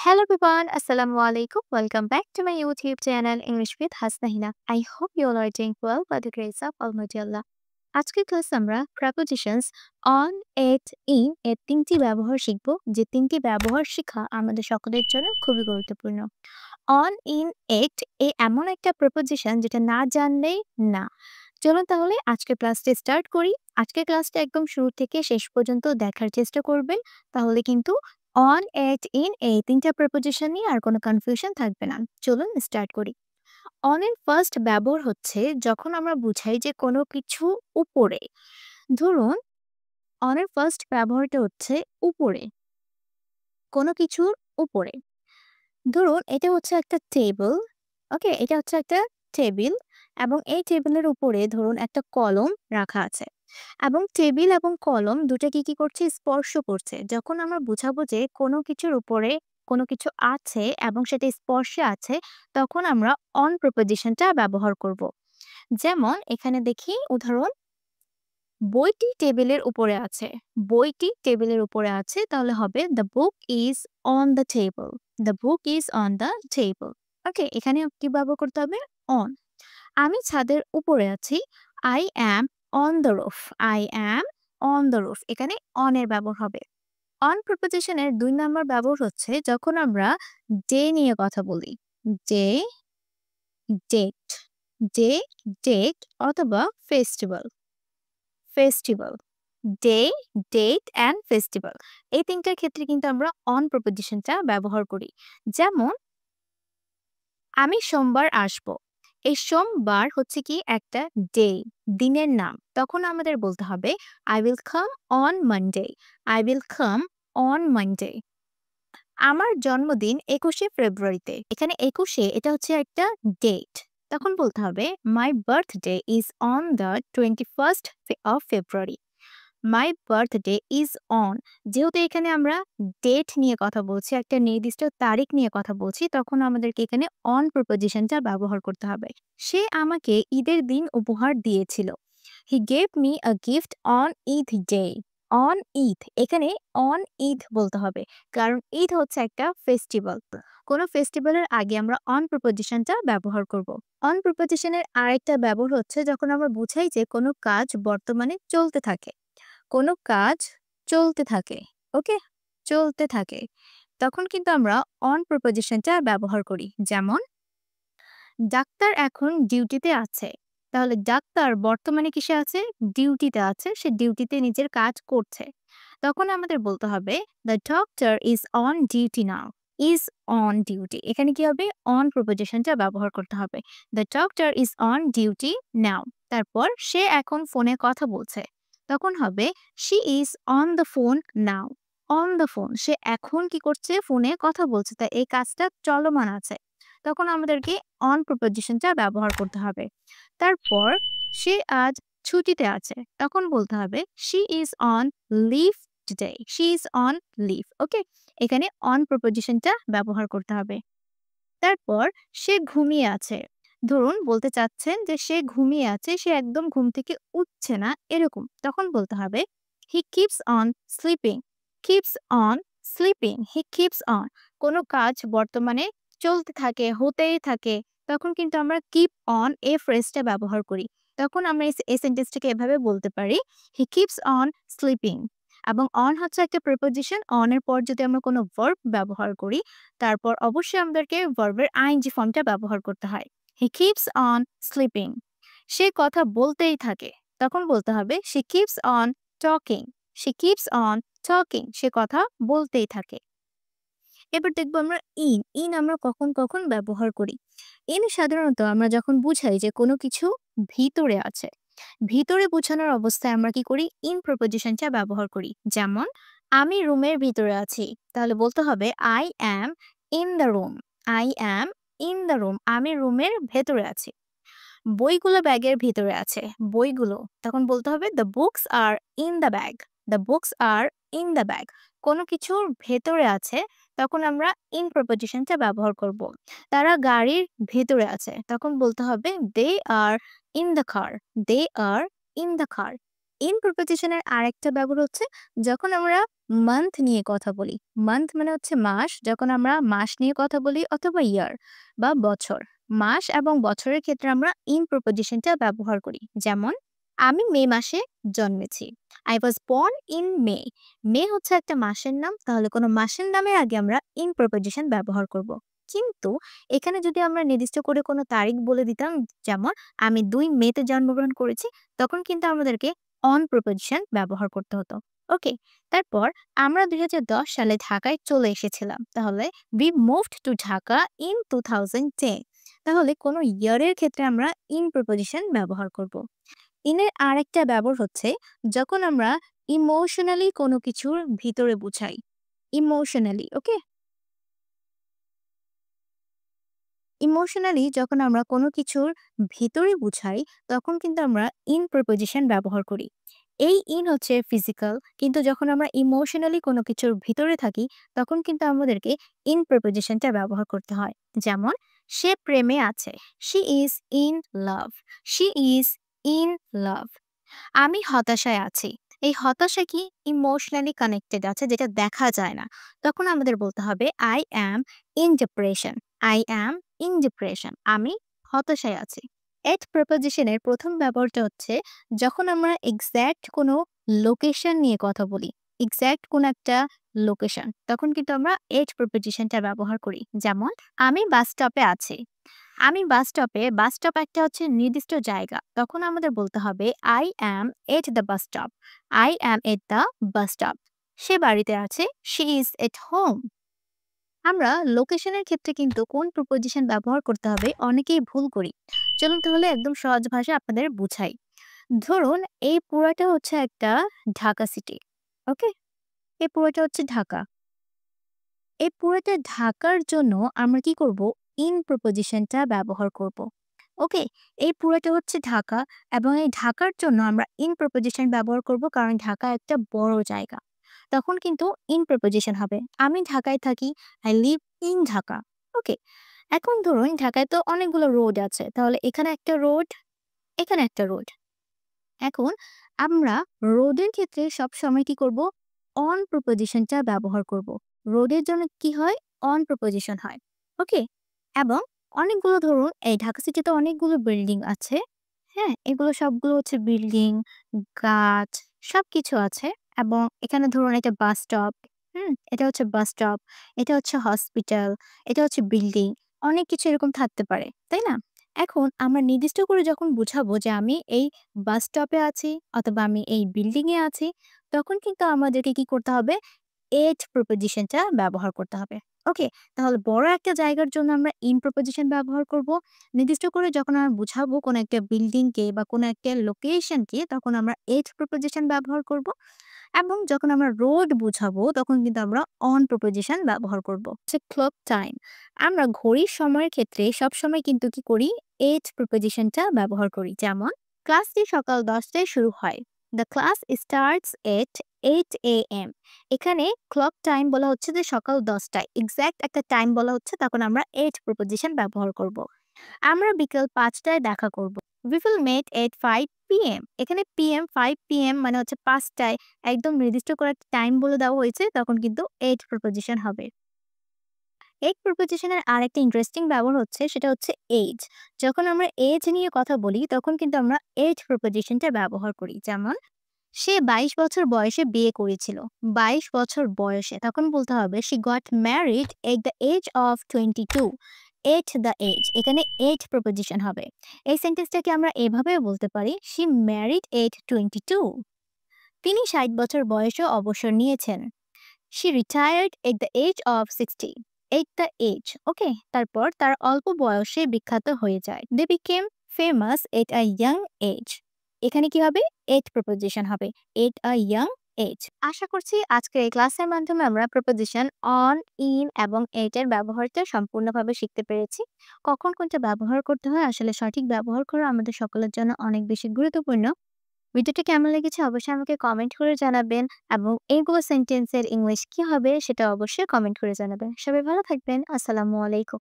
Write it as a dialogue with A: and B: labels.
A: Hello everyone, Assalamu alaikum. Welcome back to my YouTube channel English with Hasnahina. I hope you all are doing well by the grace of Almighty Allah. আজকের class আমরা prepositions on, at, in এর তিনটি ব্যবহার শিখব, যে তিনটি ব্যবহার শেখা আমাদের সকলের জন্য খুবই গুরুত্বপূর্ণ। on, in, at এমন একটা preposition যেটা না জানলেই না। চলুন তাহলে আজকের ক্লাসটা স্টার্ট করি। আজকের ক্লাসটা একদম শুরু থেকে শেষ পর্যন্ত দেখার চেষ্টা করবেন, তাহলে কিন্তু on, at, in এই তিনটা প্রিপোজিশন নিয়ে আর কোনো কনফিউশন থাকবে না। চলুন স্টার্ট করি। on এর ফার্স্ট ব্যবহার হচ্ছে যখন আমরা বুঝাই যে কোনো কিছু উপরে। ধরুন on এর ফার্স্ট ব্যবহারটা হচ্ছে উপরে, কোনো কিছুর উপরে। ধরুন এটা হচ্ছে একটা টেবিল, ওকে, এটা হচ্ছে একটা টেবিল এবং এই টেবিলের উপরে ধরুন একটা কলম রাখা আছে এবং টেবিল এবং কলম দুটো কি করছে, স্পর্শ করছে। যখন আমরা বুঝাবো যে কোনো কিছুর উপরে কোনো কিছু আছে এবং সেটা স্পর্শে আছে, তখন আমরা অন প্রিপোজিশনটা ব্যবহার করব। যেমন এখানে দেখি উদাহরণ, বইটি টেবিলের উপরে আছে। বইটি টেবিলের উপরে আছে, তাহলে হবে the book is on the table. The book is on the table. Okay, এখানে কি ব্যবহার করতে হবে? অন। আমি ছাদের উপরে আছি। I am on the roof. I am on the roof. এখানে অন এর ব্যবহার হবে। অন প্রিপোজিশনের ২ নম্বর ব্যবহার হচ্ছে যখন আমরা ডে নিয়ে কথা বলি। ডে, ডেট, ডে, ডেট অথবা festival. Festival, day, date and festival এই তিনটার ক্ষেত্রে কিন্তু আমরা অন প্রিপোজিশনটা ব্যবহার করি। যেমন আমি সোমবার আসব। এই সোমবার হচ্ছে কি একটা ডে, দিনের নাম। তখন আমাদের বলতে হবে I will come on Monday. I will come on Monday. আমার জন্মদিন ২১শে ফেব্রুয়ারিতে। এখানে ২১শে এটা হচ্ছে একটা ডেট। তখন বলতে হবে my birthday is on the 21st of February. My birthday is on. যেহেতু এখানে আমরা ডেট নিয়ে কথা বলছি, একটা নির্দিষ্ট তারিখ নিয়ে কথা বলছি, তখন আমাদেরকে এখানে অন প্রিপোজিশনটা ব্যবহার করতে হবে। সে আমাকে ঈদের দিন উপহার দিয়েছিল। He gave me a gift on Eid day. On Eid, এখানে অন ঈদ বলতে হবে, কারণ ঈদ হচ্ছে একটা ফেস্টিভ্যাল। কোনো ফেস্টিভ্যালের আগে আমরা অন প্রিপোজিশনটা ব্যবহার করব। অন প্রিপোজিশনের আরেকটা ব্যবহার হচ্ছে যখন আমরা বুঝাই যে কোনো কাজ বর্তমানে চলতে থাকে। কোনো কাজ চলতে থাকে, ওকে, চলতে থাকে, তখন কিন্তু আমরা অন প্রিপোজিশনটা ব্যবহার করি। যেমন ডাক্তার এখন ডিউটিতে আছে। তাহলে ডাক্তার বর্তমানে কিসে আছে? ডিউটিতে আছে, সে ডিউটিতে নিজের কাজ করছে। তখন আমাদের বলতে হবে the doctor is on duty now. Is on duty, এখানে কি হবে? অন প্রিপোজিশনটা ব্যবহার করতে হবে। The doctor is on duty now. তারপর সে এখন ফোনে কথা বলছে, তখন হবে she is on the phone now. On the phone, সে এখন কি করছে? ফোনে কথা বলছে, তাই এই কাজটা চলমান আছে। তখন আমাদেরকে অন প্রিপোজিশনটা ব্যবহার করতে হবে। তারপর সে আজ ছুটিতে আছে, তখন বলতে হবে she is on leave today. She is on leave. Okay, এখানে অন প্রিপোজিশনটা ব্যবহার করতে হবে। তারপর সে ঘুমিয়ে আছে। ধরুন বলতে চাচ্ছেন যে সে ঘুমিয়ে আছে, সে একদম ঘুম থেকে উঠছে না, এরকম। তখন বলতে হবে হি keeps on sleeping. Keeps on sleeping. He keeps on, কোনো কাজ বর্তমানে চলতে থাকে, হতেই থাকে, তখন কিন্তু আমরা কিপ অন এই ফ্রেজটা ব্যবহার করি। তখন আমরা এই সেন্টেন্সটাকে এভাবে বলতে পারি হি কিপস অন স্লিপিং। এবং অন হচ্ছে একটা প্রিপোজিশন। অন এর পর যদি আমরা কোনো ভার্ব ব্যবহার করি, তারপর অবশ্যই আমাদেরকে ভার্বের আইএনজি ফর্মটা ব্যবহার করতে হয়। He keeps on sleeping. সে কথা বলতেই থাকে, তখন বলতে হবে she keeps on talking. She keeps on talking, সে কথা বলতেই থাকে। এবার দেখবো আমরা ইন। ইন আমরা কখন কখন ব্যবহার করি? ইন সাধারণত আমরা যখন বুঝাই যে কোনো কিছু ভিতরে আছে, ভিতরে বোঝানোর অবস্থায় আমরা কি করি? ইন প্রিপোজিশনটা ব্যবহার করি। যেমন আমি রুমের ভিতরে আছি, তাহলে বলতে হবে I am in the room. I am in the room, আমি রুমের ভেতরে আছি। বইগুলো ব্যাগের ভিতরে আছে। বইগুলো, তখন বলতে হবে the books are in the bag. The books are in the bag, কোনো কিছুর ভেতরে আছে, তখন আমরা ইন প্রিপোজিশনটা ব্যবহার করব। তারা গাড়ির ভেতরে আছে, তখন বলতে হবে they are in the car. They are in the car. In প্রিপোজিশনের আরেকটা ব্যবহার হচ্ছে যখন আমরা মান্থ নিয়ে কথা বলি। মান্থ মানে হচ্ছে মাস, যখন আমরা মাস নিয়ে কথা বলি অথবা ইয়ার বা বছর। মাস এবং বছরের ক্ষেত্রে আমরা ইন প্রিপোজিশনটা ব্যবহার করি। যেমন আমি মে মাসে জন্মেছি। I was born in May. মে হচ্ছে একটা মাসের নাম, তাহলে কোনো মাসের নামের আগে আমরা ইন প্রিপোজিশন ব্যবহার করব। কিন্তু এখানে যদি আমরা নির্দিষ্ট করে কোনো তারিখ বলে দিতাম, যেমন আমি ২ মেতে জন্মগ্রহণ করেছি, তখন কিন্তু আমাদেরকে অন প্রিপোজিশন ব্যবহার করতে হতো। ওকে, তারপর আমরা ২০১০ সালে ঢাকায় চলে এসেছিলাম। তাহলে we moved to Dhaka in 2010। তাহলে কোনো ইয়ারের ক্ষেত্রে আমরা ইন প্রিপোজিশন ব্যবহার করব। ইনের আরেকটা ব্যবহার হচ্ছে যখন আমরা ইমোশনালি কোনো কিছুর ভিতরে বুঝাই। ইমোশনালি, ওকে? ইমোশনালি যখন আমরা কোনো কিছুর ভিতরে বুঝাই, তখন কিন্তু আমরা ইন প্রিপোজিশন ব্যবহার করি। এই ইন হচ্ছে ফিজিক্যাল, কিন্তু যখন আমরা ইমোশনালি কোনো কিছুর ভিতরে থাকি, তখন কিন্তু আমাদেরকে ইন প্রিপোজিশনটা ব্যবহার করতে হয়। যেমন সে প্রেমে আছে। She is in love. She is in love. আমি হতাশায় আছি। এই হতাশা কি ইমোশনালি কানেক্টেড আছে, যেটা দেখা যায় না। তখন আমাদের বলতে হবে I am in depression. I am in depression. আমি হতাশায় আছি। এট প্রিপোজিশনের প্রথম ব্যবহারটা হচ্ছে যখন আমরা এক্সাক্ট কোনো লোকেশন নিয়ে কথা বলি। এক্সাক্ট কোনো একটা লোকেশন, তখন কিন্তু আমরা এট প্রিপোজিশনটা ব্যবহার করি। যেমন আমি বাস স্টপে আছি। আমি বাস স্টপে, বাস স্টপ একটা হচ্ছে নির্দিষ্ট জায়গা। তখন আমাদের বলতে হবে I am at the bus stop. I am at the bus stop. সে বাড়িতে আছে। She is at home. আমরা লোকেশনের ক্ষেত্রে কিন্তু কোন প্রিপোজিশন ব্যবহার করতে হবে অনেকেই ভুল করি। চলুন তাহলে একদম সহজ ভাষায় আপনাদের বুঝাই। ধরুন এই পুরাটা হচ্ছে একটা ঢাকা সিটি। ওকে? এই পুরোটা হচ্ছে ঢাকা। এই পুরোটা ঢাকার জন্য আমরা কি করব? ইন প্রিপোজিশনটা ব্যবহার করব। ওকে? এই পুরোটা হচ্ছে ঢাকা এবং এই ঢাকার জন্য আমরা ইন প্রিপোজিশন ব্যবহার করব, কারণ ঢাকা একটা বড় জায়গা। তখন কিন্তু ইন প্রিপোজিশন হবে। আমি ঢাকায় থাকি। I live in Dhaka. ওকে? এখন ধরুন ঢাকায় তো অনেকগুলো রোড আছে। তাহলে এখানে একটা রোড, এখানে একটা রোড। এখন আমরা রোডের ক্ষেত্রে সবসময় কি করব? অন প্রিপোজিশনটা ব্যবহার করব। রোডের জন্য কি হয়? অন প্রিপোজিশন হয়। ওকে? এবং অনেকগুলো ধরুন এই ঢাকা সিটিতে অনেকগুলো বিল্ডিং আছে। হ্যাঁ? এগুলো সবগুলো হচ্ছে বিল্ডিং, গাছ সবকিছু আছে এবং এখানে ধরুন একটা বাস স্টপ। এটা হচ্ছে বাস স্টপ, এটা হচ্ছে হসপিটাল, এটা হচ্ছে বিল্ডিং। অনেক কিছু এরকম থাকতে পারে। তাই না? এখন আমরা নির্দিষ্ট করে যখন বুঝাবো যে আমি এই বাস স্টপে আছি অথবা আমি এই বিল্ডিং এ আছি, তখন কিন্তু আমাদেরকে কি করতে হবে? এট প্রিপোজিশনটা ব্যবহার করতে হবে। ওকে? তাহলে বড় একটা জায়গার জন্য আমরা ইন প্রিপোজিশন ব্যবহার করব। নির্দিষ্ট করে যখন আমরা বুঝাবো কোনো একটা বিল্ডিং কে বা কোনো একটা লোকেশনকে, তখন আমরা এট প্রিপোজিশন ব্যবহার করব। এবং যখন আমরা রোড বুঝাবো, তখন কিন্তু আমরা অন প্রিপোজিশন ব্যবহার করব। হচ্ছে ক্লক টাইম। আমরা ঘড়ির সময়ের ক্ষেত্রে সবসময় কিন্তু কি করি? এট প্রিপোজিশনটা ব্যবহার করি। যেমন ক্লাসটি সকাল ১০ টায় শুরু হয়। The class starts at 8 AM। এখানে ক্লক টাইম বলা হচ্ছে যে সকাল ১০ টায়। এক্সাক্ট একটা টাইম বলা হচ্ছে, তখন আমরা এট প্রিপোজিশন ব্যবহার করব। আমরা বিকেল ৫ টায় দেখা করব। We will meet at 5 PM। এখানে PM 5 PM মানে হচ্ছে ৫ টায়, একদম নির্দিষ্ট করে একটা টাইম বলে দেওয়া হয়েছে, তখন কিন্তু এট প্রিপোজিশন হবে। এগ প্রিপোজিশনের আরেকটা ইন্টারেস্টিং ব্যবহার হচ্ছে, সেটা হচ্ছে এজ। যখন আমরা এজ নিয়ে কথা বলি, তখন কিন্তু আমরা এজ প্রিপোজিশনটা ব্যবহার করি। যেমন সে ২২ বছর বয়সে বিয়ে করেছিল। ২২ বছর বয়সে, তখন বলতে হবে she got married at the age of 22। at the age, এখানে at প্রিপোজিশন হবে। এই সেন্টেন্সটাকে আমরা এভাবেও বলতে পারি she married at 22। তিনি ৬০ বছর বয়সে অবসর নিয়েছেন। She retired at the age of 60। At the age, ওকে? তারপর তার অল্প বয়সে বিখ্যাত হয়ে যায়। They became famous at a young age। এখানে কি হবে? at preposition হবে। at a young age। আশা করছি আজকের এই ক্লাসের মাধ্যমে আমরা preposition on, in এবং at এর ব্যবহারটা সম্পূর্ণভাবে শিখতে পেরেছি। কখন কোনটা ব্যবহার করতে হয়, আসলে সঠিক ব্যবহার করা আমাদের সকলের জন্য অনেক বেশি গুরুত্বপূর্ণ। ভিডিওটি কেমন লেগেছে অবশ্যই আমাকে কমেন্ট করে জানাবেন এবং এইগুলো সেন্টেন্সের ইংলিশ কি হবে সেটা অবশ্যই কমেন্ট করে জানাবেন। সবাই ভালো থাকবেন। আসসালামু আলাইকুম।